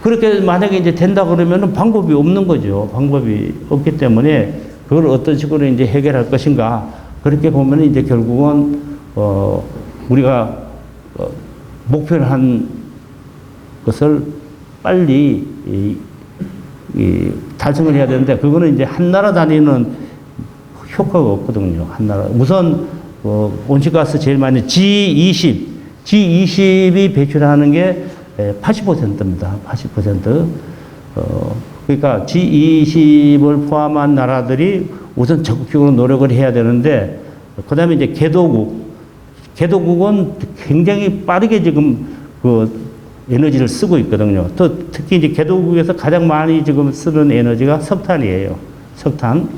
그렇게 만약에 이제 된다 그러면은 방법이 없는 거죠. 방법이 없기 때문에 그걸 어떤 식으로 이제 해결할 것인가. 그렇게 보면 이제 결국은, 우리가, 목표를 한 것을 빨리 달성을 해야 되는데, 그거는 이제 한 나라 단위는 효과가 없거든요. 한 나라. 우선, 온실가스 제일 많이 G20이 배출하는 게 80%입니다. 80%. 그러니까 G20을 포함한 나라들이 우선 적극적으로 노력을 해야 되는데, 그 다음에 이제 개도국은 굉장히 빠르게 지금 에너지를 쓰고 있거든요. 또 특히 이제 개도국에서 가장 많이 지금 쓰는 에너지가 석탄이에요. 석탄.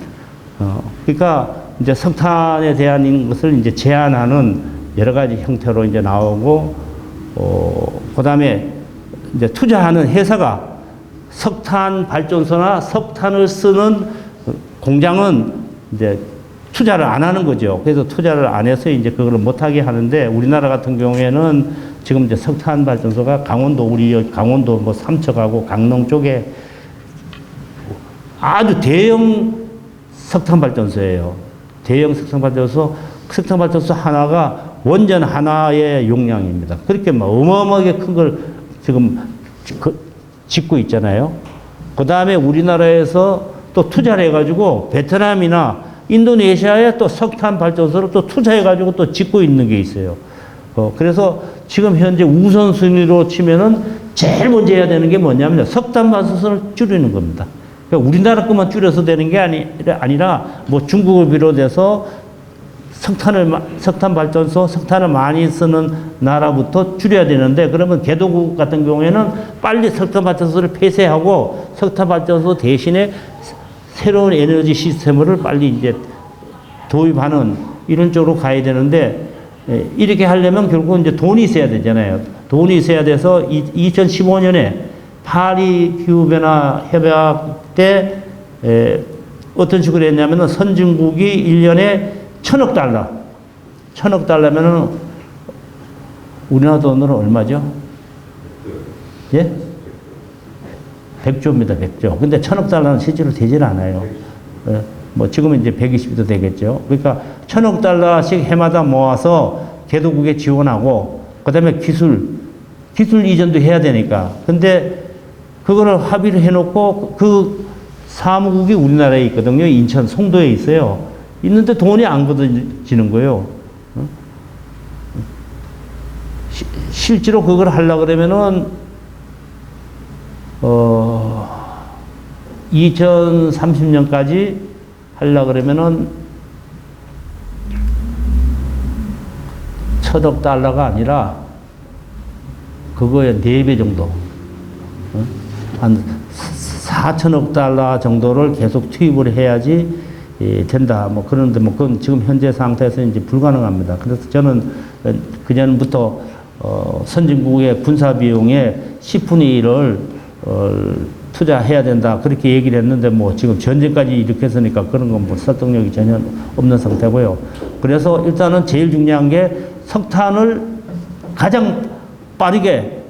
그러니까 이제 석탄에 대한 것을 이제 제한하는 여러 가지 형태로 이제 나오고, 그 다음에 이제 투자하는 회사가 석탄 발전소나 석탄을 쓰는 공장은 이제 투자를 안 하는 거죠. 그래서 투자를 안 해서 이제 그걸 못하게 하는데, 우리나라 같은 경우에는 지금 이제 석탄 발전소가 강원도 뭐 삼척하고 강릉 쪽에 아주 대형 석탄 발전소예요. 대형 석탄 발전소 하나가 원전 하나의 용량입니다. 그렇게 막 어마어마하게 큰 걸 지금 짓고 있잖아요. 그 다음에 우리나라에서 또 투자를 해가지고 베트남이나 인도네시아에 또 석탄 발전소를 또 투자해가지고 또 짓고 있는 게 있어요. 그래서 지금 현재 우선순위로 치면은 제일 먼저 해야 되는 게 뭐냐면 석탄 발전소를 줄이는 겁니다. 그러니까 우리나라 것만 줄여서 되는 게 아니라 뭐 중국을 비롯해서 석탄 발전소, 석탄을 많이 쓰는 나라부터 줄여야 되는데, 그러면 개도국 같은 경우에는 빨리 석탄 발전소를 폐쇄하고 석탄 발전소 대신에 새로운 에너지 시스템을 빨리 이제 도입하는 이런 쪽으로 가야 되는데, 이렇게 하려면 결국은 이제 돈이 있어야 되잖아요. 돈이 있어야 돼서 2015년에 파리 기후변화 협약 때 어떤 식으로 했냐면은 선진국이 1년에 1,000억 달러면은 우리나라 돈으로 얼마죠? 예? 100조입니다, 100조. 근데 1,000억 달러는 실제로 되질 않아요. 뭐 지금은 이제 120도 되겠죠. 그러니까 1,000억 달러씩 해마다 모아서 개도국에 지원하고, 그 다음에 기술 이전도 해야 되니까. 근데 그거를 합의를 해놓고 그 사무국이 우리나라에 있거든요. 인천 송도에 있어요. 있는데 돈이 안 걷어지는 거예요. 실제로 그걸 하려고 그러면은, 2030년까지 하려고 그러면은 1,000억 달러가 아니라 그거의 4배 정도. 한 4,000억 달러 정도를 계속 투입을 해야지 된다. 뭐 그런데 뭐 그건 지금 현재 상태에서 이제 불가능합니다. 그래서 저는 그전부터 선진국의 군사 비용의 10분의 1을 투자해야 된다. 그렇게 얘기를 했는데, 뭐 지금 전쟁까지 일으켰으니까 그런 건 뭐 설득력이 전혀 없는 상태고요. 그래서 일단은 제일 중요한 게 석탄을 가장 빠르게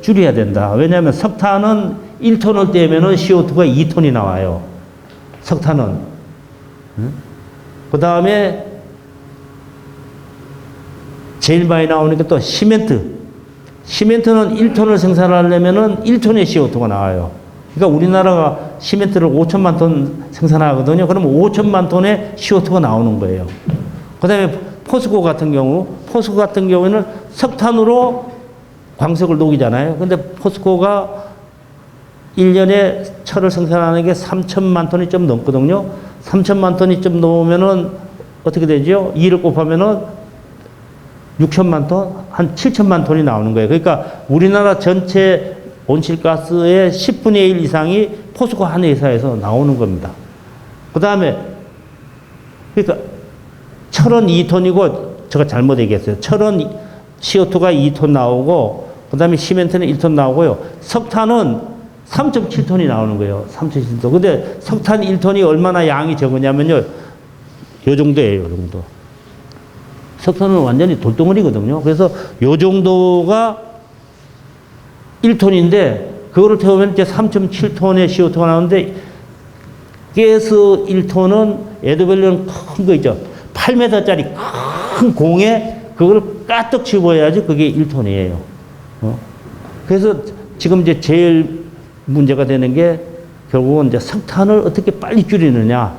줄여야 된다. 왜냐하면 석탄은 1톤을 떼면은 CO2가 2톤이 나와요. 석탄은. 그 다음에 제일 많이 나오는 게 또 시멘트는 1톤을 생산하려면은 1톤의 CO2가 나와요. 그러니까 우리나라가 시멘트를 5천만 톤 생산하거든요. 그러면 5천만 톤의 CO2가 나오는 거예요. 그 다음에 포스코 같은 경우에는 석탄으로 광석을 녹이잖아요. 근데 포스코가 1년에 철을 생산하는 게 3천만 톤이 좀 넘거든요. 3천만 톤이 좀 넘으면은 어떻게 되죠? 2를 곱하면은 6천만 톤? 한 7천만 톤이 나오는 거예요. 그러니까 우리나라 전체 온실가스의 10분의 1 이상이 포스코 한 회사에서 나오는 겁니다. 그 다음에, 그러니까 철은 2톤이고, 제가 잘못 얘기했어요. 철은 CO2가 2톤 나오고, 그 다음에 시멘트는 1톤 나오고요. 석탄은 3.7톤이 나오는 거예요. 3.7톤. 근데 석탄 1톤이 얼마나 양이 적으냐면요. 요 정도예요, 요 정도. 석탄은 완전히 돌덩어리거든요. 그래서 요 정도가 1톤인데, 그거를 태우면 이제 3.7톤의 CO2가 나오는데 가스 1톤은 에드밸류는 큰 거 있죠. 8m짜리 큰 공에 그걸 까뜩 집어야지 그게 1톤이에요. 그래서 지금 이제 제일 문제가 되는 게 결국은 이제 석탄을 어떻게 빨리 줄이느냐.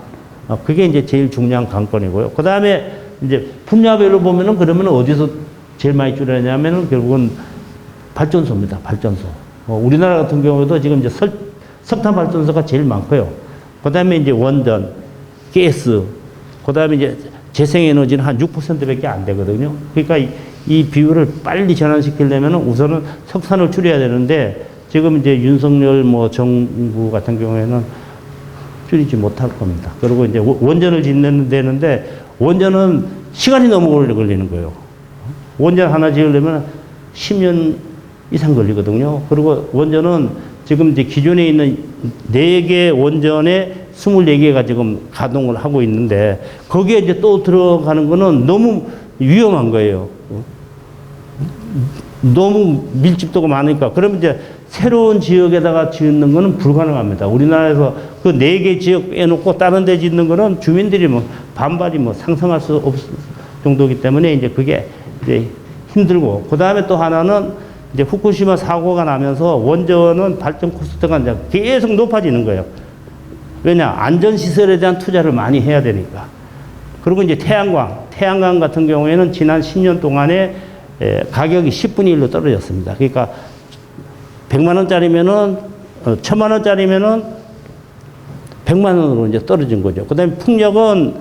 그게 이제 제일 중요한 관건이고요. 그 다음에 이제 분야별로 보면은 그러면 어디서 제일 많이 줄여냐면은 결국은 발전소입니다. 발전소. 우리나라 같은 경우도 지금 이제 석탄 발전소가 제일 많고요. 그 다음에 이제 원전, 가스, 그 다음에 이제 재생에너지는 한 6%밖에 안 되거든요. 그러니까 이 비율을 빨리 전환시키려면 우선은 석탄을 줄여야 되는데 지금 이제 윤석열 뭐 정부 같은 경우에는 줄이지 못할 겁니다. 그리고 이제 원전을 짓는 데는데 원전은 시간이 너무 오래 걸리는 거예요. 원전 하나 지으려면 10년 이상 걸리거든요. 그리고 원전은 지금 이제 기존에 있는 4개 원전에 24개가 지금 가동을 하고 있는데 거기에 이제 또 들어가는 거는 너무 위험한 거예요. 너무 밀집도가 많으니까. 그러면 이제 새로운 지역에다가 짓는 거는 불가능합니다. 우리나라에서 그 4개 지역 빼놓고 다른 데 짓는 거는 주민들이 뭐 반발이 뭐 상상할 수 없을 정도이기 때문에 이제 그게 이제 힘들고. 그 다음에 또 하나는 이제 후쿠시마 사고가 나면서 원전은 발전 코스트가 이제 계속 높아지는 거예요. 왜냐? 안전시설에 대한 투자를 많이 해야 되니까. 그리고 이제 태양광 같은 경우에는 지난 10년 동안에 가격이 10분의 1로 떨어졌습니다. 그러니까 100만 원짜리면은 1000만 원짜리면은 100만 원으로 이제 떨어진 거죠. 그다음에 풍력은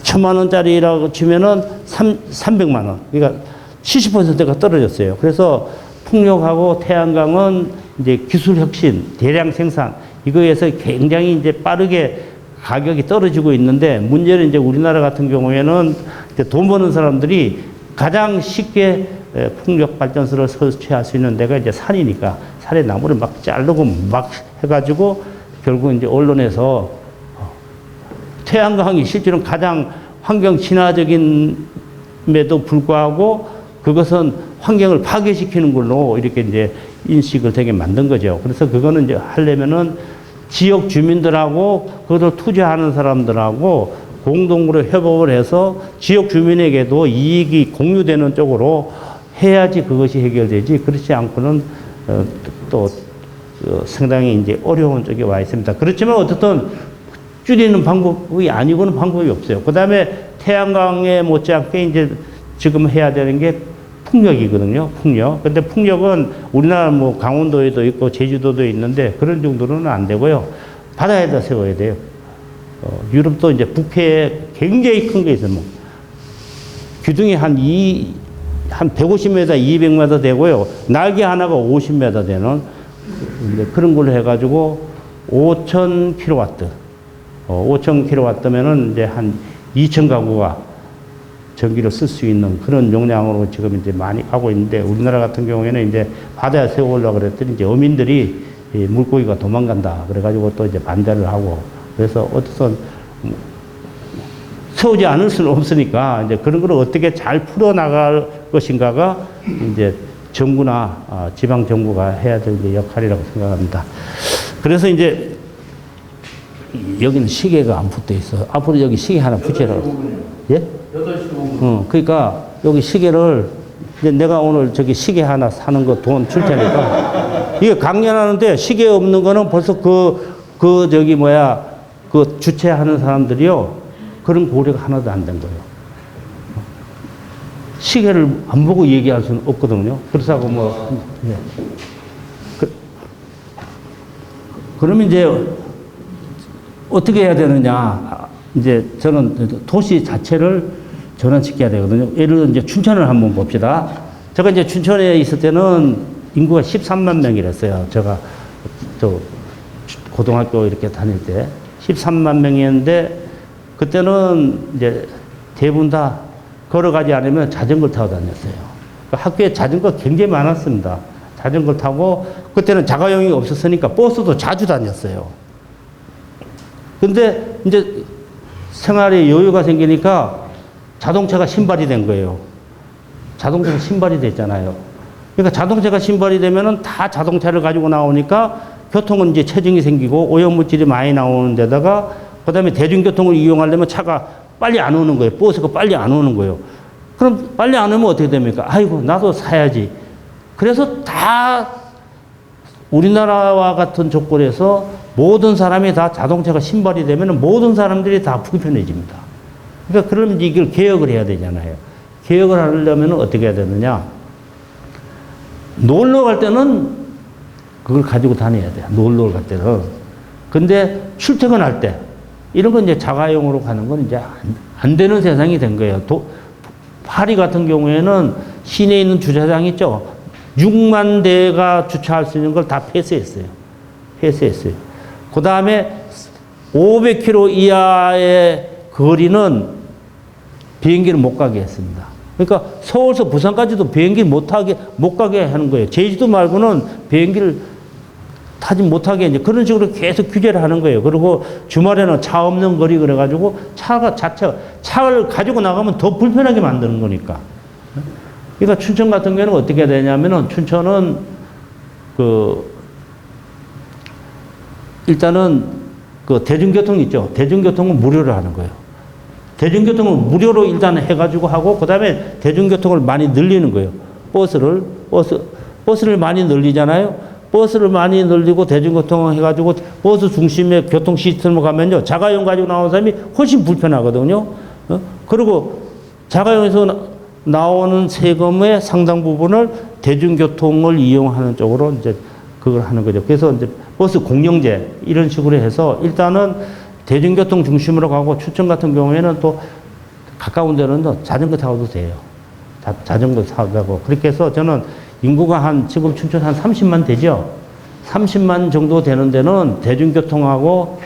1000만 원짜리라고 치면은 300만 원. 그러니까 70%가 떨어졌어요. 그래서 풍력하고 태양광은 이제 기술 혁신, 대량 생산 이거에서 굉장히 이제 빠르게 가격이 떨어지고 있는데 문제는 이제 우리나라 같은 경우에는 이제 돈 버는 사람들이 가장 쉽게 풍력 발전소를 설치할 수 있는 데가 이제 산이니까 산에 나무를 막 자르고 막 해가지고 결국 이제 언론에서 태양광이 실제로는 가장 환경 친화적인에도 불구하고 그것은 환경을 파괴시키는 걸로 이렇게 이제 인식을 되게 만든 거죠. 그래서 그거는 이제 하려면은 지역 주민들하고 그것을 투자하는 사람들하고 공동으로 협업을 해서 지역 주민에게도 이익이 공유되는 쪽으로 해야지 그것이 해결되지. 그렇지 않고는 또 상당히 이제 어려운 쪽에 와 있습니다. 그렇지만 어쨌든 줄이는 방법이 아니고는 방법이 없어요. 그 다음에 태양광에 못지않게 이제 지금 해야 되는 게 풍력이거든요. 풍력. 근데 풍력은 우리나라 뭐 강원도에도 있고 제주도도 있는데 그런 정도로는 안 되고요. 바다에다 세워야 돼요. 유럽도 이제 북해에 굉장히 큰 게 있어요. 뭐. 기둥이 한 150m, 200m 되고요. 날개 하나가 50m 되는 그런 걸로 해가지고 5,000kW. 5,000kW면은 이제 한 2,000가구가 전기를 쓸 수 있는 그런 용량으로 지금 이제 많이 가고 있는데 우리나라 같은 경우에는 이제 바다에 세우려고 그랬더니 이제 어민들이 물고기가 도망간다. 그래가지고 또 이제 반대를 하고 그래서 어떻든 세우지 않을 수는 없으니까 이제 그런 걸 어떻게 잘 풀어나갈 것인가가 이제 정부나 지방 정부가 해야 될 역할이라고 생각합니다. 그래서 이제 여기는 시계가 안 붙어 있어. 앞으로 여기 시계 하나 붙여라고. 예? 8시 5분. 그러니까 여기 시계를 이제 내가 오늘 저기 시계 하나 사는 거 돈 줄 테니까 이게 강연하는데 시계 없는 거는 벌써 저기 뭐야 그 주최하는 사람들이요 그런 고려가 하나도 안 된 거예요. 시계를 안 보고 얘기할 수는 없거든요. 그렇다고 뭐 네. 그러면 이제 어떻게 해야 되느냐? 이제 저는 도시 자체를 전환시켜야 되거든요. 예를 들어 이제 춘천을 한번 봅시다. 제가 이제 춘천에 있을 때는 인구가 13만 명이랬어요. 제가 저 고등학교 이렇게 다닐 때 13만 명이었는데 그때는 이제 대부분 다 걸어가지 않으면 자전거를 타고 다녔어요. 학교에 자전거 굉장히 많았습니다. 자전거를 타고 그때는 자가용이 없었으니까 버스도 자주 다녔어요. 근데 이제 생활에 여유가 생기니까 자동차가 신발이 된 거예요. 자동차가 신발이 됐잖아요. 그러니까 자동차가 신발이 되면은 다 자동차를 가지고 나오니까 교통은 이제 체증이 생기고 오염물질이 많이 나오는 데다가 그다음에 대중교통을 이용하려면 차가 빨리 안 오는 거예요. 버스가 빨리 안 오는 거예요. 그럼 빨리 안 오면 어떻게 됩니까? 아이고, 나도 사야지. 그래서 다 우리나라와 같은 조건에서 모든 사람이 다 자동차가 신발이 되면 모든 사람들이 다 불편해집니다. 그러니까 그럼 이걸 개혁을 해야 되잖아요. 개혁을 하려면 어떻게 해야 되느냐? 놀러 갈 때는 그걸 가지고 다녀야 돼요. 놀러 갈 때는. 근데 출퇴근할 때 이런 건 이제 자가용으로 가는 건 이제 안 되는 세상이 된 거예요. 파리 같은 경우에는 시내에 있는 주차장 있죠. 6만 대가 주차할 수 있는 걸 다 폐쇄했어요. 폐쇄했어요. 그 다음에 500km 이하의 거리는 비행기를 못 가게 했습니다. 그러니까 서울에서 부산까지도 비행기 못 가게 하는 거예요. 제주도 말고는 비행기를 타지 못하게 이제 그런 식으로 계속 규제를 하는 거예요. 그리고 주말에는 차 없는 거리 그래가지고 차를 가지고 나가면 더 불편하게 만드는 거니까. 그러니까 춘천 같은 경우는 어떻게 해야 되냐면은 춘천은 일단은 대중교통 있죠. 대중교통은 무료로 하는 거예요. 대중교통을 무료로 일단 해가지고 하고 그다음에 대중교통을 많이 늘리는 거예요. 버스를 많이 늘리잖아요. 버스를 많이 늘리고 대중교통을 해가지고 버스 중심의 교통 시스템을 가면요. 자가용 가지고 나오는 사람이 훨씬 불편하거든요. 그리고 자가용에서 나오는 세금의 상당 부분을 대중교통을 이용하는 쪽으로 이제 그걸 하는 거죠. 그래서 이제 버스 공영제 이런 식으로 해서 일단은 대중교통 중심으로 가고 춘천 같은 경우에는 또 가까운 데는 또 자전거 타고도 돼요. 자전거 타고. 그렇게 해서 저는 인구가 지금 춘천 한 30만 되죠? 30만 정도 되는 데는 대중교통하고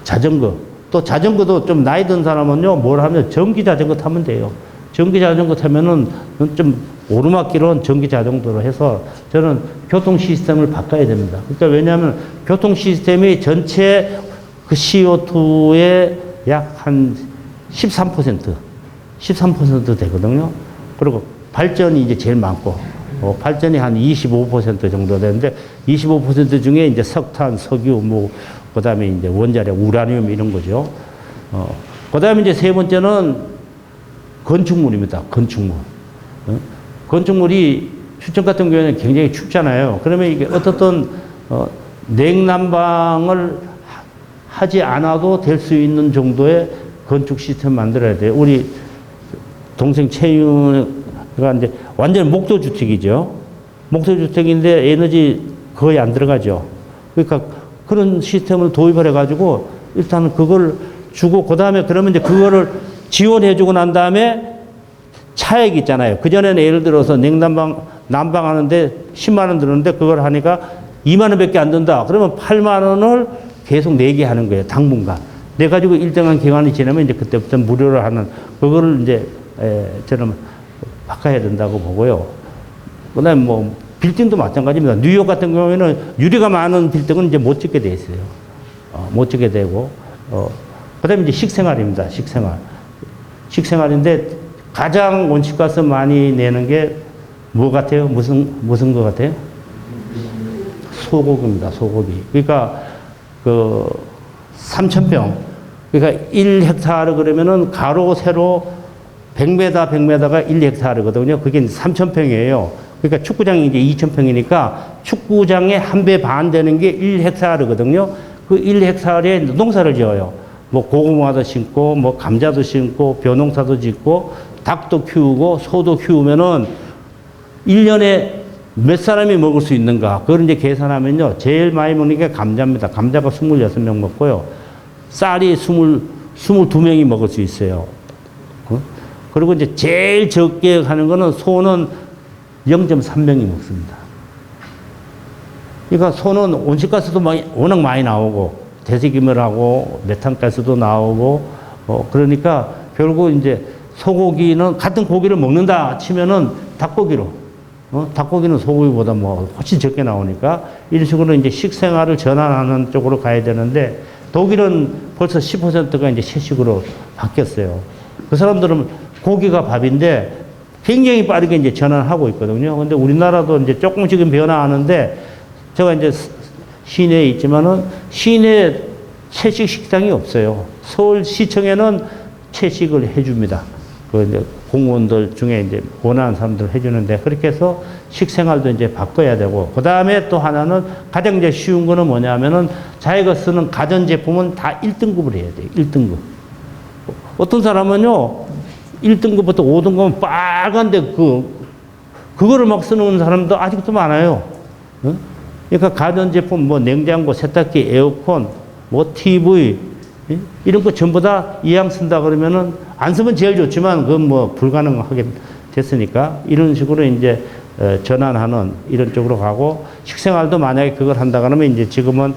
자전거. 또 자전거도 좀 나이 든 사람은요, 뭘 하면 전기 자전거 타면 돼요. 전기 자전거 타면은 좀 오르막길은 전기 자전거로 해서 저는 교통 시스템을 바꿔야 됩니다. 그러니까 왜냐하면 교통 시스템이 전체 그 CO2의 약 한 13% 되거든요. 그리고 발전이 이제 제일 많고, 발전이 한 25% 정도 되는데, 25% 중에 이제 석탄, 석유, 그 다음에 이제 원자력, 우라늄 이런 거죠. 그 다음에 이제 세 번째는 건축물입니다. 건축물. 건축물이 춘천 같은 경우에는 굉장히 춥잖아요. 그러면 이게 어떻든, 냉난방을 하지 않아도 될 수 있는 정도의 건축 시스템 만들어야 돼요. 우리 동생 최윤가 이제 완전 목조주택이죠. 목조주택인데 에너지 거의 안 들어가죠. 그러니까 그런 시스템을 도입을 해가지고 일단은 그걸 주고 그 다음에 그러면 이제 그거를 지원해주고 난 다음에 차액 있잖아요. 그전에는 예를 들어서 난방하는데 10만 원 들었는데 그걸 하니까 2만 원밖에 안 든다. 그러면 8만 원을 계속 내게 하는 거예요. 당분간. 내가지고 일정한 기간이 지나면 이제 그때부터 무료로 하는, 그거를 이제, 저는 바꿔야 된다고 보고요. 그 다음에 빌딩도 마찬가지입니다. 뉴욕 같은 경우에는 유리가 많은 빌딩은 이제 못 짓게 돼 있어요. 못 짓게 되고, 그 다음에 이제 식생활입니다. 식생활인데 가장 온실가스 많이 내는 게 뭐 같아요? 무슨 거 같아요? 소고기입니다. 소고기. 그러니까 3,000평. 그러니까 1헥타르 그러면은 가로 세로 100m가 1헥타르거든요. 그게 3,000평이에요. 그러니까 축구장이 이제 2,000평이니까 축구장의 한 배 반 되는 게 1헥타르거든요. 그 1헥타르에 농사를 지어요. 고구마도 심고, 감자도 심고, 벼농사도 짓고, 닭도 키우고, 소도 키우면은 1년에 몇 사람이 먹을 수 있는가. 그걸 이제 계산하면요. 제일 많이 먹는 게 감자입니다. 감자가 26명 먹고요. 쌀이 22명이 먹을 수 있어요. 그리고 이제 제일 적게 하는 거는 소는 0.3명이 먹습니다. 그러니까 소는 온실가스도 워낙 많이 나오고, 대기물하고 메탄가스도 나오고, 그러니까 결국 이제 소고기는 같은 고기를 먹는다 치면은 닭고기는 소고기보다 훨씬 적게 나오니까 이런 식으로 이제 식생활을 전환하는 쪽으로 가야 되는데 독일은 벌써 10%가 이제 채식으로 바뀌었어요. 그 사람들은 고기가 밥인데 굉장히 빠르게 이제 전환하고 있거든요. 근데 우리나라도 이제 조금씩은 변화하는데 제가 이제 시내에 있지만은 시내 채식 식당이 없어요. 서울시청에는 채식을 해줍니다. 그 이제 공무원들 중에 이제 원하는 사람들 해주는데 그렇게 해서 식생활도 이제 바꿔야 되고 그 다음에 또 하나는 가장 이제 쉬운 거는 뭐냐면은 자기가 쓰는 가전제품은 다 1등급을 해야 돼요. 1등급. 어떤 사람은요 1등급부터 5등급은 빨간데 그거를 막 쓰는 사람도 아직도 많아요. 응? 그러니까 가전제품 뭐 냉장고, 세탁기, 에어컨, 뭐 TV 이런 거 전부 다 이왕 쓴다 그러면은 안 쓰면 제일 좋지만 그건 뭐 불가능하게 됐으니까 이런 식으로 이제 전환하는 이런 쪽으로 가고 식생활도 만약에 그걸 한다 그러면 이제 지금은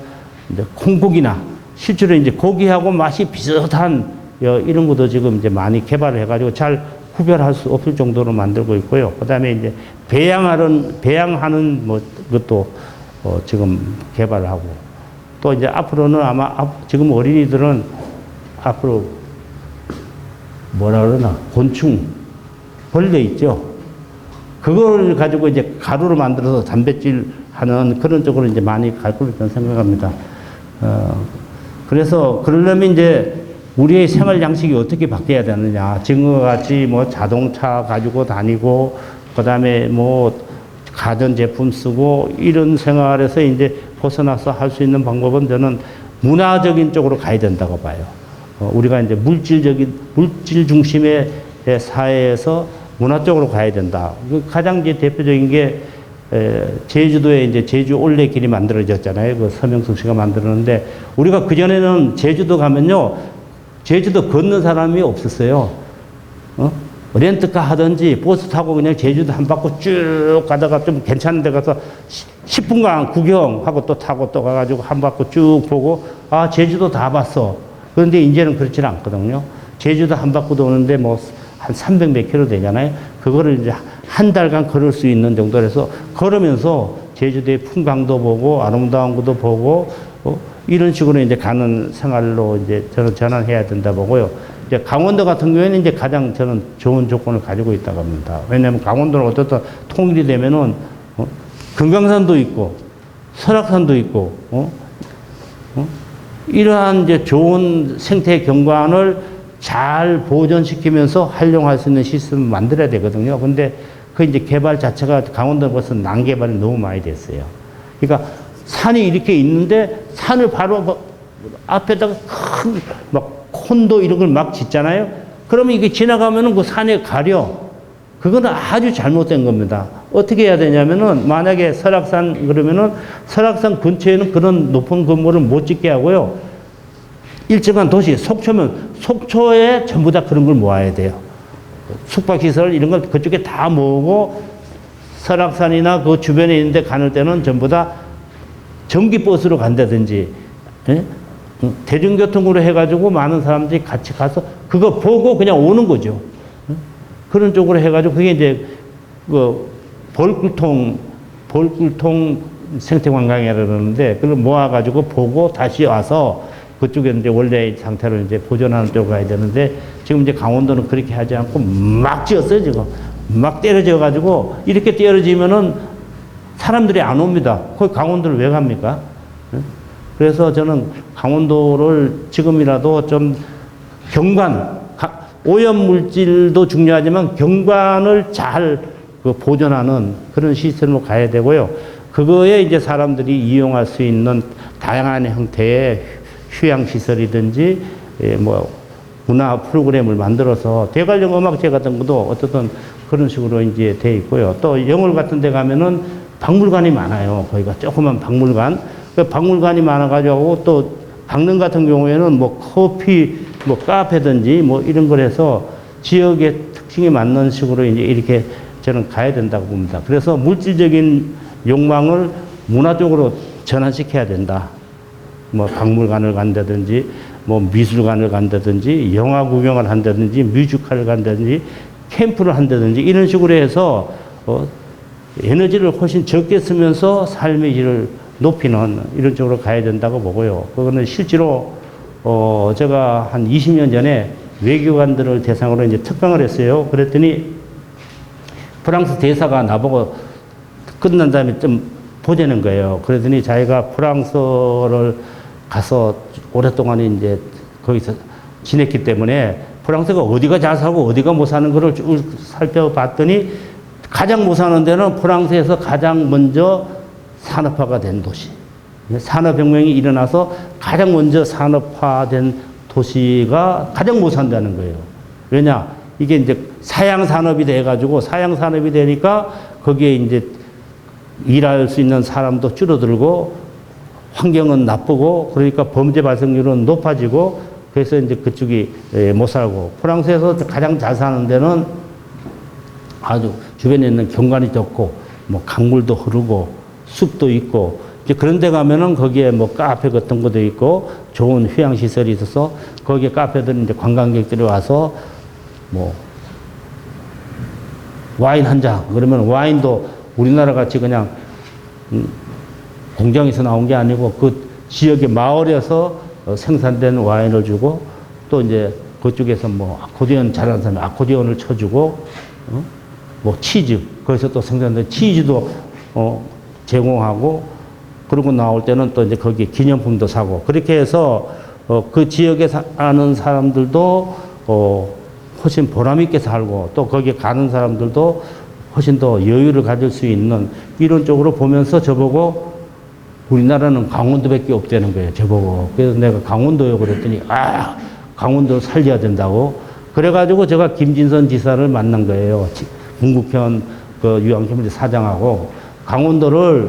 이제 콩고기나 실제로 이제 고기하고 맛이 비슷한 이런 것도 지금 이제 많이 개발을 해가지고 잘 구별할 수 없을 정도로 만들고 있고요. 그 다음에 이제 배양하는 뭐 것도 지금 개발을 하고 또 이제 앞으로는 아마 지금 어린이들은 앞으로 뭐라 그러나 곤충 벌레 있죠. 그걸 가지고 이제 가루를 만들어서 단백질 하는 그런 쪽으로 이제 많이 갈 걸로 저는 생각합니다. 그래서 그러려면 이제 우리의 생활 양식이 어떻게 바뀌어야 되느냐. 지금과 같이 뭐 자동차 가지고 다니고 그다음에 뭐 가전제품 쓰고 이런 생활에서 이제 벗어나서 할 수 있는 방법은 저는 문화적인 쪽으로 가야 된다고 봐요. 우리가 이제 물질 중심의 사회에서 문화 쪽으로 가야 된다. 가장 이제 대표적인 게 제주도에 이제 제주 올레길이 만들어졌잖아요. 그 서명숙 씨가 만들었는데 우리가 그전에는 제주도 가면요. 제주도 걷는 사람이 없었어요. 렌트카 하든지 버스 타고 그냥 제주도 한 바퀴 쭉 가다가 좀 괜찮은 데 가서 10분간 구경하고 또 타고 또 가가지고 한 바퀴 쭉 보고 아, 제주도 다 봤어. 그런데 이제는 그렇지는 않거든요. 제주도 한 바퀴 도는데 뭐 한 300 몇 킬로 되잖아요. 그거를 이제 한 달간 걸을 수 있는 정도라서 걸으면서 제주도의 풍광도 보고 아름다운 것도 보고 이런 식으로 이제 가는 생활로 이제 저는 전환해야 된다 보고요. 이제 강원도 같은 경우에는 이제 가장 저는 좋은 조건을 가지고 있다고 합니다. 왜냐하면 강원도는 어떻든 통일이 되면은 금강산도 있고 설악산도 있고 이러한 이제 좋은 생태 경관을 잘 보존시키면서 활용할 수 있는 시스템을 만들어야 되거든요. 근데 그 이제 개발 자체가 강원도 벌써 난개발이 너무 많이 됐어요. 그러니까 산이 이렇게 있는데 산을 바로 앞에다가 큰 막 콘도 이런 걸 막 짓잖아요. 그러면 이게 지나가면은 그 산에 가려. 그거는 아주 잘못된 겁니다. 어떻게 해야 되냐면은 만약에 설악산 그러면은 설악산 근처에는 그런 높은 건물을 못 짓게 하고요. 일정한 도시, 속초면 속초에 전부 다 그런 걸 모아야 돼요. 숙박시설 이런 걸 그쪽에 다 모으고 설악산이나 그 주변에 있는데 가는 때는 전부 다 전기버스로 간다든지 예? 대중교통으로 해가지고 많은 사람들이 같이 가서 그거 보고 그냥 오는 거죠. 그런 쪽으로 해가지고 그게 이제 그 벌꿀통 생태관광이라고 그러는데 그걸 모아가지고 보고 다시 와서 그쪽에 이제 원래 상태로 이제 보존하는 쪽으로 가야 되는데 지금 이제 강원도는 그렇게 하지 않고 막 지었어요, 지금. 막 때려져 가지고 이렇게 때려지면은 사람들이 안 옵니다. 거기 강원도를 왜 갑니까? 그래서 저는 강원도를 지금이라도 좀 경관, 오염 물질도 중요하지만 경관을 잘 보존하는 그런 시스템으로 가야 되고요. 그거에 이제 사람들이 이용할 수 있는 다양한 형태의 휴양시설이든지 뭐 문화 프로그램을 만들어서 대관령 음악제 같은 것도 어떻든 그런 식으로 이제 돼 있고요. 또 영월 같은 데 가면은 박물관이 많아요. 거기가 조그만 박물관. 그 박물관이 많아가지고 또 강릉 같은 경우에는 뭐 커피, 뭐 카페든지 뭐 이런 걸 해서 지역의 특징에 맞는 식으로 이제 이렇게 저는 가야 된다고 봅니다. 그래서 물질적인 욕망을 문화 쪽으로 전환시켜야 된다. 뭐 박물관을 간다든지 뭐 미술관을 간다든지 영화 구경을 한다든지 뮤지컬을 간다든지 캠프를 한다든지 이런 식으로 해서 에너지를 훨씬 적게 쓰면서 삶의 질을 높이는 이런 쪽으로 가야 된다고 보고요. 그거는 실제로 제가 한 20년 전에 외교관들을 대상으로 이제 특강을 했어요. 그랬더니 프랑스 대사가 나보고 끝난 다음에 좀 보자는 거예요. 그러더니 자기가 프랑스를 가서 오랫동안 이제 거기서 지냈기 때문에 프랑스가 어디가 잘 사고 어디가 못 사는 거를 쭉 살펴봤더니 가장 못 사는 데는 프랑스에서 가장 먼저 산업화가 된 도시. 산업혁명이 일어나서 가장 먼저 산업화된 도시가 가장 못 산다는 거예요. 왜냐? 이게 이제 사양 산업이 돼가지고 사양 산업이 되니까 거기에 이제 일할 수 있는 사람도 줄어들고 환경은 나쁘고 그러니까 범죄 발생률은 높아지고 그래서 이제 그쪽이 못 살고 프랑스에서 가장 잘 사는 데는 아주 주변에 있는 경관이 좋고 뭐 강물도 흐르고 숲도 있고 이제 그런 데 가면은 거기에 뭐 카페 같은 것도 있고 좋은 휴양 시설이 있어서 거기에 카페들은 이제 관광객들이 와서 뭐 와인 한 잔 그러면 와인도 우리나라 같이 그냥 공장에서 나온 게 아니고 그 지역의 마을에서 생산된 와인을 주고 또 이제 그쪽에서 뭐 아코디언 잘하는 사람이 아코디언을 쳐주고 뭐 치즈 거기서 또 생산된 치즈도 제공하고 그러고 나올 때는 또 이제 거기 기념품도 사고 그렇게 해서 그 지역에 사는 사람들도 훨씬 보람 있게 살고 또 거기에 가는 사람들도 훨씬 더 여유를 가질 수 있는 이런 쪽으로 보면서 저보고 우리나라는 강원도밖에 없다는 거예요. 저보고. 그래서 내가 강원도요 그랬더니 강원도 살려야 된다고. 그래가지고 제가 김진선 지사를 만난 거예요. bun국현 그 유황협회 사장하고 강원도를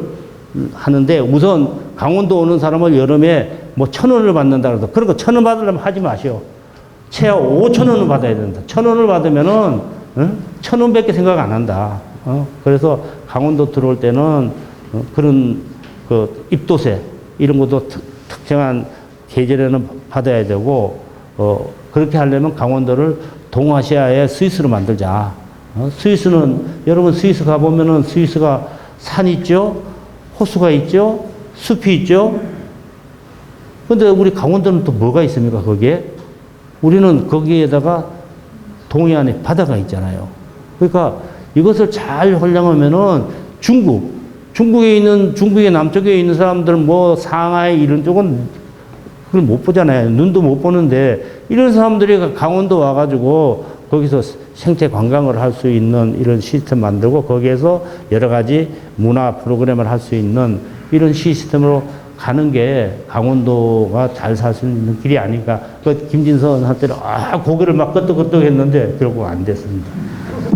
하는데 우선 강원도 오는 사람을 여름에 뭐 1,000원을 받는다 그래서 그런 거 1,000원 받으려면 하지 마시오. 최하 5,000원을 받아야 된다. 1,000원을 받으면은 1,000원밖에 생각 안 한다. 그래서 강원도 들어올 때는 그런 그 입도세 이런 것도 특정한 계절에는 받아야 되고 그렇게 하려면 강원도를 동아시아의 스위스로 만들자. 스위스는 여러분 스위스 가보면은 스위스가 산 있죠, 호수가 있죠, 숲이 있죠. 근데 우리 강원도는 또 뭐가 있습니까 거기에? 우리는 거기에다가 동해안에 바다가 있잖아요. 그러니까 이것을 잘 활용하면은 중국의 남쪽에 있는 사람들은 뭐 상하이 이런 쪽은 그걸 못 보잖아요. 눈도 못 보는데 이런 사람들이 강원도 와가지고 거기서 생태 관광을 할 수 있는 이런 시스템 만들고 거기에서 여러 가지 문화 프로그램을 할 수 있는 이런 시스템으로 가는 게 강원도가 잘 살 수 있는 길이 아닌가. 그 김진선한테는 고개를 막 끄덕끄덕 했는데 결국 안 됐습니다.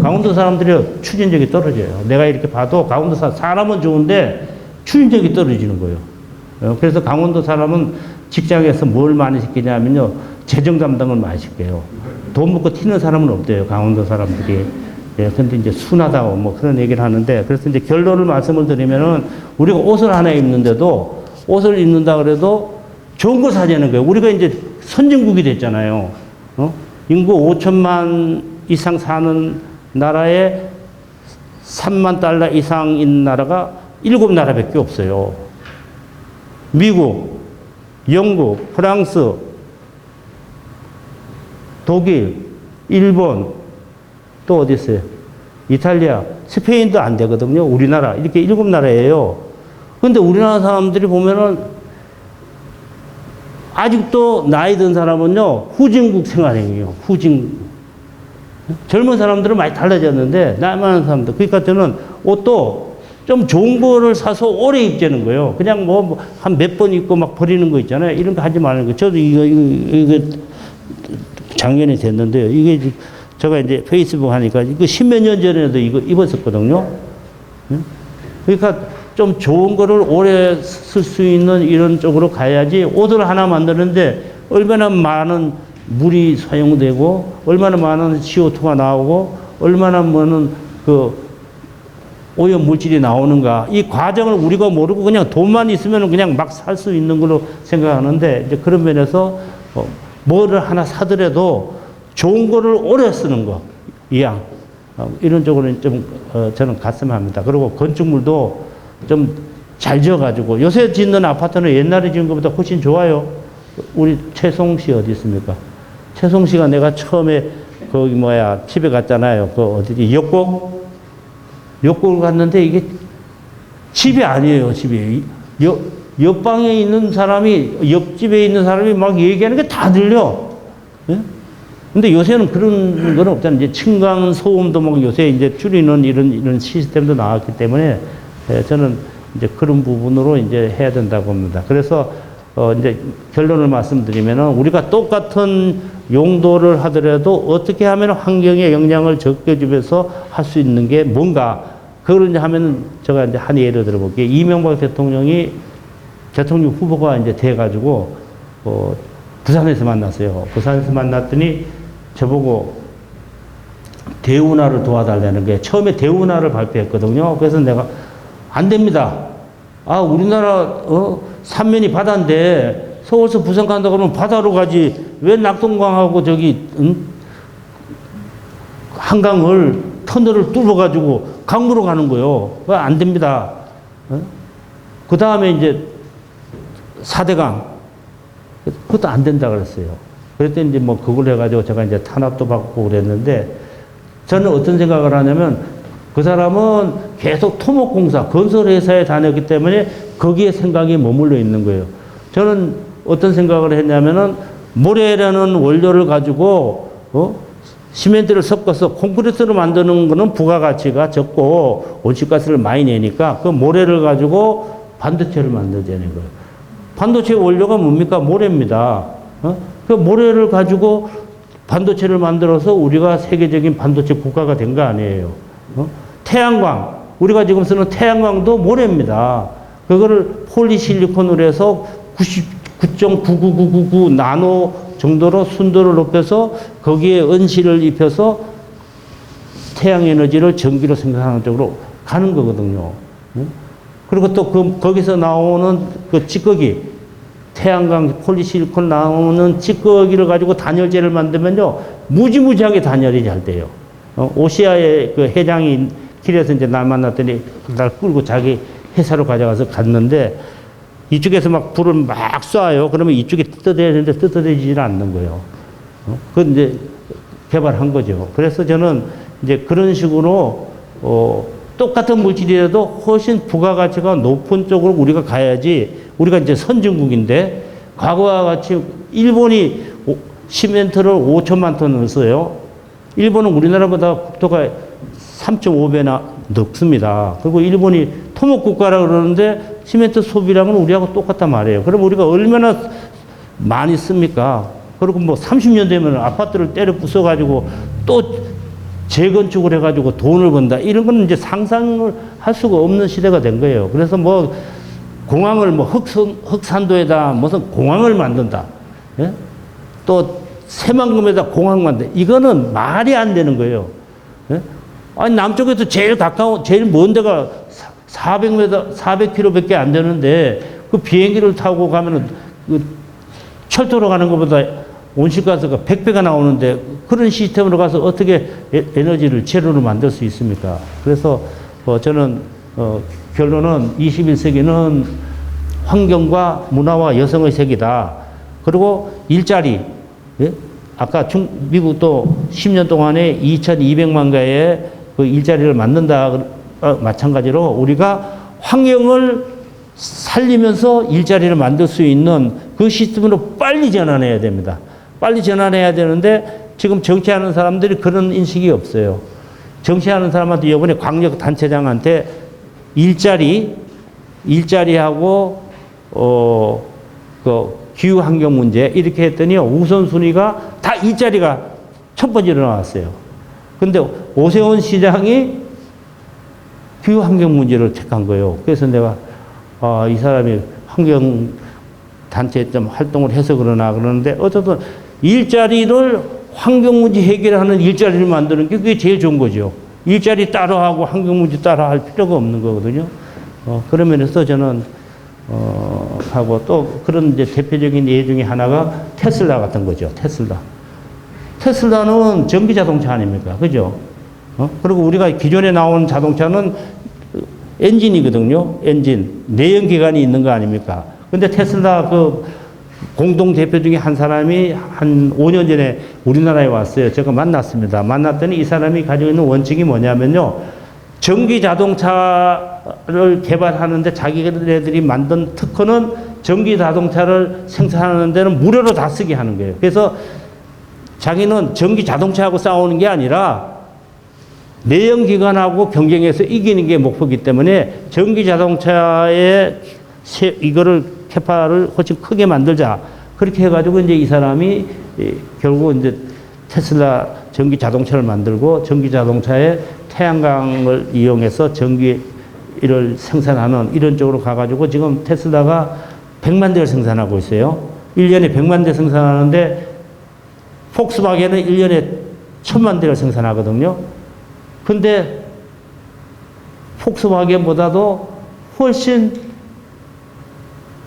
강원도 사람들이 추진력이 떨어져요. 내가 이렇게 봐도 강원도 사람은 좋은데 추진력이 떨어지는 거예요. 그래서 강원도 사람은 직장에서 뭘 많이 시키냐면요. 재정 담당을 많이 시켜요. 돈 먹고 튀는 사람은 없대요. 강원도 사람들이. 예, 근데 이제 순하다고 뭐 그런 얘기를 하는데 그래서 이제 결론을 말씀을 드리면은 우리가 옷을 하나 입는데도 옷을 입는다 그래도 좋은 거 사자는 거예요. 우리가 이제 선진국이 됐잖아요. 인구 5천만 이상 사는 나라에 3만 달러 이상인 나라가 7나라밖에 없어요. 미국, 영국, 프랑스, 독일, 일본, 또 어디 있어요? 이탈리아, 스페인도 안 되거든요. 우리나라. 이렇게 7나라예요. 근데 우리나라 사람들이 보면은 아직도 나이 든 사람은요, 후진국 생활행위예요. 후진국. 젊은 사람들은 많이 달라졌는데, 나이 많은 사람들. 그러니까 저는 옷도 좀 좋은 거를 사서 오래 입자는 거예요. 그냥 뭐 한 몇 번 입고 막 버리는 거 있잖아요. 이런 거 하지 말는 거. 저도 이거 작년에 됐는데요. 이게 제가 이제 페이스북 하니까 이거 10몇 년 전에도 이거 입었었거든요. 그러니까 좀 좋은 거를 오래 쓸 수 있는 이런 쪽으로 가야지 옷을 하나 만드는데 얼마나 많은 물이 사용되고 얼마나 많은 CO2가 나오고 얼마나 많은 그 오염 물질이 나오는가. 이 과정을 우리가 모르고 그냥 돈만 있으면 그냥 막 살 수 있는 걸로 생각하는데 이제 그런 면에서 뭐를 하나 사더라도 좋은 거를 오래 쓰는 거. 이양. 이런 쪽으로 좀 저는 갔으면 합니다. 그리고 건축물도 좀 잘 지어가지고 요새 짓는 아파트는 옛날에 지은 것보다 훨씬 좋아요. 우리 최송 씨 어디 있습니까? 최송 씨가 내가 처음에 거기 집에 갔잖아요. 그 어디지? 역곡? 욕국을 갔는데 이게 집이 아니에요, 집이. 옆방에 있는 사람이, 옆집에 있는 사람이 막 얘기하는 게 다 들려. 예? 근데 요새는 그런 건 없잖아요. 이제 층간 소음도 막 요새 이제 줄이는 이런 시스템도 나왔기 때문에 저는 이제 그런 부분으로 이제 해야 된다고 봅니다. 그래서 이제 결론을 말씀드리면은 우리가 똑같은 용도를 하더라도 어떻게 하면 환경에 영향을 적게 주면서 할 수 있는 게 뭔가 그걸 이제 하면은 제가 이제 한 예를 들어볼게요. 이명박 대통령이 대통령 후보가 이제 돼가지고 부산에서 만났어요. 부산에서 만났더니 저보고 대운하를 도와달라는 게 처음에 대운하를 발표했거든요. 그래서 내가 안 됩니다. 아, 우리나라 삼면이 바다인데 서울서 부산 간다 그러면 바다로 가지 왜 낙동강하고 저기 한강을 터널을 뚫어가지고 강으로 가는 거예요. 그거 안 됩니다. 그 다음에 이제 4대강 그것도 안 된다 그랬어요. 그랬더니 이제 뭐 그걸 해가지고 제가 이제 탄압도 받고 그랬는데 저는 어떤 생각을 하냐면 그 사람은 계속 토목공사, 건설회사에 다녔기 때문에 거기에 생각이 머물러 있는 거예요. 저는 어떤 생각을 했냐면은 모래라는 원료를 가지고 시멘트를 섞어서 콘크리트를 만드는 거는 부가가치가 적고 온실가스를 많이 내니까 그 모래를 가지고 반도체를 만들자는 거예요. 반도체 원료가 뭡니까? 모래입니다. 그 모래를 가지고 반도체를 만들어서 우리가 세계적인 반도체 국가가 된 거 아니에요. 태양광, 우리가 지금 쓰는 태양광도 모래입니다. 그거를 폴리실리콘으로 해서 99.99999 나노 정도로 순도를 높여서 거기에 은실을 입혀서 태양에너지를 전기로 생산하는 쪽으로 가는 거거든요. 그리고 또 거기서 나오는 그 찌꺼기, 태양광 폴리실리콘 나오는 찌꺼기를 가지고 단열재를 만들면요, 무지무지하게 단열이 잘 돼요. 오시아의 그 회장이 길에서 이제 날 만났더니 날 끌고 자기 회사로 가져가서 갔는데 이쪽에서 막 불을 막 쏴요. 그러면 이쪽이 뜯어내는데 뜯어내지는 않는 거예요. 그건 이제 개발한 거죠. 그래서 저는 이제 그런 식으로 똑같은 물질이라도 훨씬 부가가치가 높은 쪽으로 우리가 가야지. 우리가 이제 선진국인데 과거와 같이 일본이 시멘트를 5천만 톤을 써요. 일본은 우리나라보다 국토가 3.5배나 높습니다. 그리고 일본이 토목국가라 그러는데 시멘트 소비량은 우리하고 똑같단 말이에요. 그럼 우리가 얼마나 많이 씁니까? 그리고 뭐 30년 되면 아파트를 때려 부숴가지고 또 재건축을 해가지고 돈을 번다. 이런 거는 이제 상상을 할 수가 없는 시대가 된 거예요. 그래서 뭐 공항을 뭐 흑산도에다 무슨 공항을 만든다. 예? 또 새만금에다 공항 만든다. 이거는 말이 안 되는 거예요. 예? 아니, 남쪽에서 제일 가까운, 제일 먼 데가 400m, 400km밖에 안 되는데 그 비행기를 타고 가면은 그 철도로 가는 것보다 온실가스가 100배가 나오는데 그런 시스템으로 가서 어떻게 에너지를 재료로 만들 수 있습니까? 그래서 저는 결론은 21세기는 환경과 문화와 여성의 세기다. 그리고 일자리, 예? 아까 미국도 10년 동안에 2,200만 개의 그 일자리를 만든다. 마찬가지로 우리가 환경을 살리면서 일자리를 만들 수 있는 그 시스템으로 빨리 전환해야 됩니다. 빨리 전환해야 되는데 지금 정치하는 사람들이 그런 인식이 없어요. 정치하는 사람한테 이번에 광역단체장한테 일자리하고 그 기후환경 문제 이렇게 했더니 우선순위가 다 일자리가 첫 번째로 나왔어요. 근데 오세훈 시장이 기후환경 문제를 택한 거예요. 그래서 내가 이 사람이 환경단체에 좀 활동을 해서 그러는데 어쨌든 일자리를 환경문제 해결하는 일자리를 만드는 게 그게 제일 좋은 거죠. 일자리 따로 하고 환경문제 따로 할 필요가 없는 거거든요. 그런 면에서 저는 하고 또 그런 이제 대표적인 예 중에 하나가 테슬라 같은 거죠. 테슬라는 전기 자동차 아닙니까? 그죠? 그리고 우리가 기존에 나온 자동차는 엔진이거든요. 엔진. 내연기관이 있는 거 아닙니까? 근데 테슬라 그 공동 대표 중에 한 사람이 한 5년 전에 우리나라에 왔어요. 제가 만났습니다. 만났더니 이 사람이 가지고 있는 원칙이 뭐냐면요. 전기 자동차를 개발하는데 자기네들이 만든 특허는 전기 자동차를 생산하는 데는 무료로 다 쓰게 하는 거예요. 그래서 자기는 전기 자동차하고 싸우는 게 아니라 내연기관하고 경쟁해서 이기는 게 목표이기 때문에 전기 자동차의 이거를 캐파를 훨씬 크게 만들자. 그렇게 해가지고 이제 이 사람이 결국 이제 테슬라 전기 자동차를 만들고 전기 자동차에 태양광을 이용해서 전기를 생산하는 이런 쪽으로 가가지고 지금 테슬라가 100만 대를 생산하고 있어요. 1년에 100만 대 생산하는데 폭스바겐은 1년에 1000만 대를 생산하거든요. 근데 폭스바겐보다도 훨씬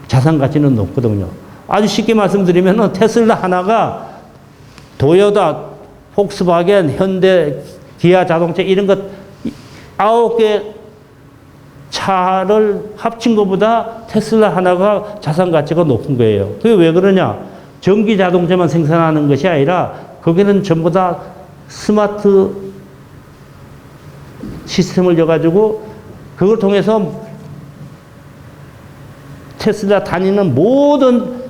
자산 가치는 높거든요. 아주 쉽게 말씀드리면 테슬라 하나가 도요타, 폭스바겐, 현대, 기아 자동차 이런 것 9개 차를 합친 것보다 테슬라 하나가 자산 가치가 높은 거예요. 그게 왜 그러냐? 전기 자동차만 생산하는 것이 아니라 거기는 전부 다 스마트 시스템을 여가지고 그걸 통해서 테슬라 다니는 모든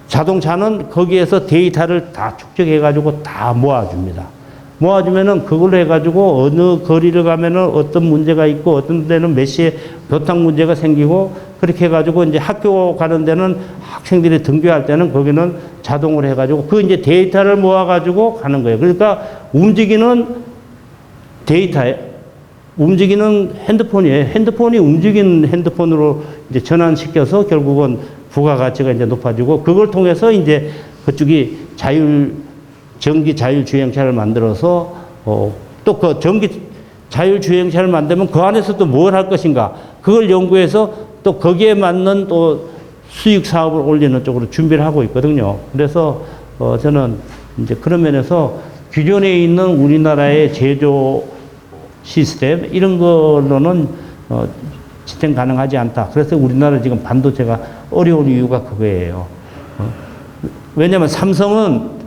자동차는 거기에서 데이터를 다 축적해가지고 다 모아줍니다. 모아주면은 그걸로 해가지고 어느 거리를 가면은 어떤 문제가 있고 어떤 데는 몇 시에 교통 문제가 생기고 그렇게 해가지고 이제 학교 가는 데는 학생들이 등교할 때는 거기는 자동으로 해가지고 그 이제 데이터를 모아가지고 가는 거예요. 그러니까 움직이는 데이터에 움직이는 핸드폰이에요. 핸드폰이 움직이는 핸드폰으로 이제 전환시켜서 결국은 부가가치가 이제 높아지고 그걸 통해서 이제 그쪽이 전기 자율주행차를 만들어서 또 그 전기 자율주행차를 만들면 그 안에서 또 뭘 할 것인가 그걸 연구해서 또 거기에 맞는 또 수익 사업을 올리는 쪽으로 준비를 하고 있거든요. 그래서 저는 이제 그런 면에서 기존에 있는 우리나라의 제조 시스템 이런 걸로는 지탱 가능하지 않다. 그래서 우리나라 지금 반도체가 어려운 이유가 그거예요. 왜냐하면 삼성은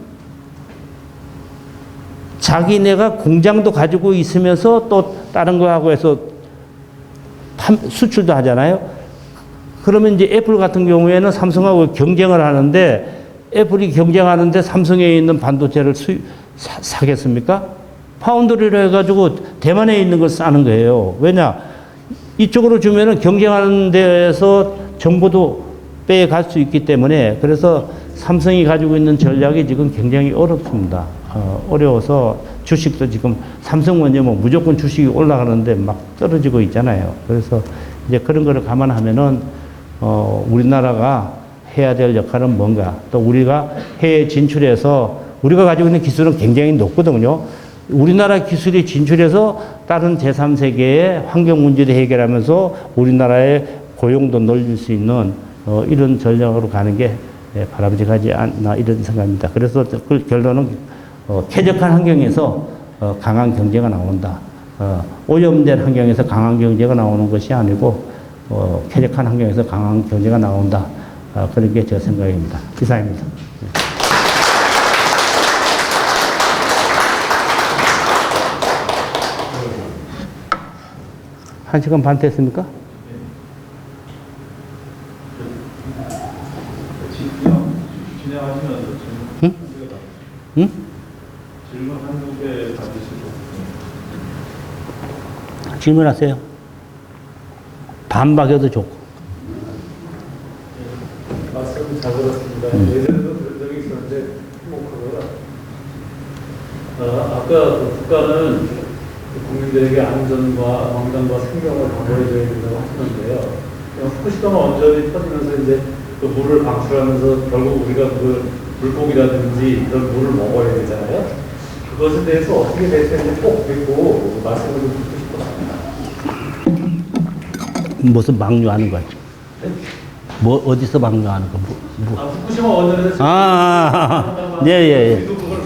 자기네가 공장도 가지고 있으면서 또 다른 거하고 해서 수출도 하잖아요. 그러면 이제 애플 같은 경우에는 삼성하고 경쟁을 하는데 애플이 경쟁하는데 삼성에 있는 반도체를 사겠습니까? 파운드리로 해가지고 대만에 있는 걸 싸는 거예요. 왜냐? 이쪽으로 주면은 경쟁하는 데에서 정보도 빼갈 수 있기 때문에 그래서 삼성이 가지고 있는 전략이 지금 굉장히 어렵습니다. 어려워서 주식도 지금 삼성 먼저 뭐 무조건 주식이 올라가는데 막 떨어지고 있잖아요. 그래서 이제 그런 거를 감안하면은 우리나라가 해야 될 역할은 뭔가 또 우리가 해외 진출해서 우리가 가지고 있는 기술은 굉장히 높거든요. 우리나라 기술이 진출해서 다른 제3세계의 환경 문제를 해결하면서 우리나라의 고용도 늘릴 수 있는 이런 전략으로 가는 게 바람직하지 않나 이런 생각입니다. 그래서 그 결론은 쾌적한 환경에서 강한 경제가 나온다. 오염된 환경에서 강한 경제가 나오는 것이 아니고 쾌적한 환경에서 강한 경제가 나온다. 그런 게 제 생각입니다. 이상입니다. 한 시간 반 됐습니까? 응? 응? 질문 한두 개 받으시고. 질문하세요. 반박해도 좋고. 말씀 잘 들었습니다. 예전에도 그런 적이 있었는데 행복하고요. 아까 그 국가는 국민들에게 안전과 건강과 생명을 보호해줘야 된다고 하시는데요. 후쿠시마 원전이 터지면서 이제 그 물을 방출하면서 결국 우리가 그 물고기라든지 그런 물을 먹어야 되잖아요. 그것에 대해서 어떻게 대처했는지 꼭 듣고 말씀을 좀 듣고 싶었습니다. 무슨 막류하는 거야? 네? 뭐 어디서 막류하는 거? 후쿠시마 원전에서 예. 우리도 그걸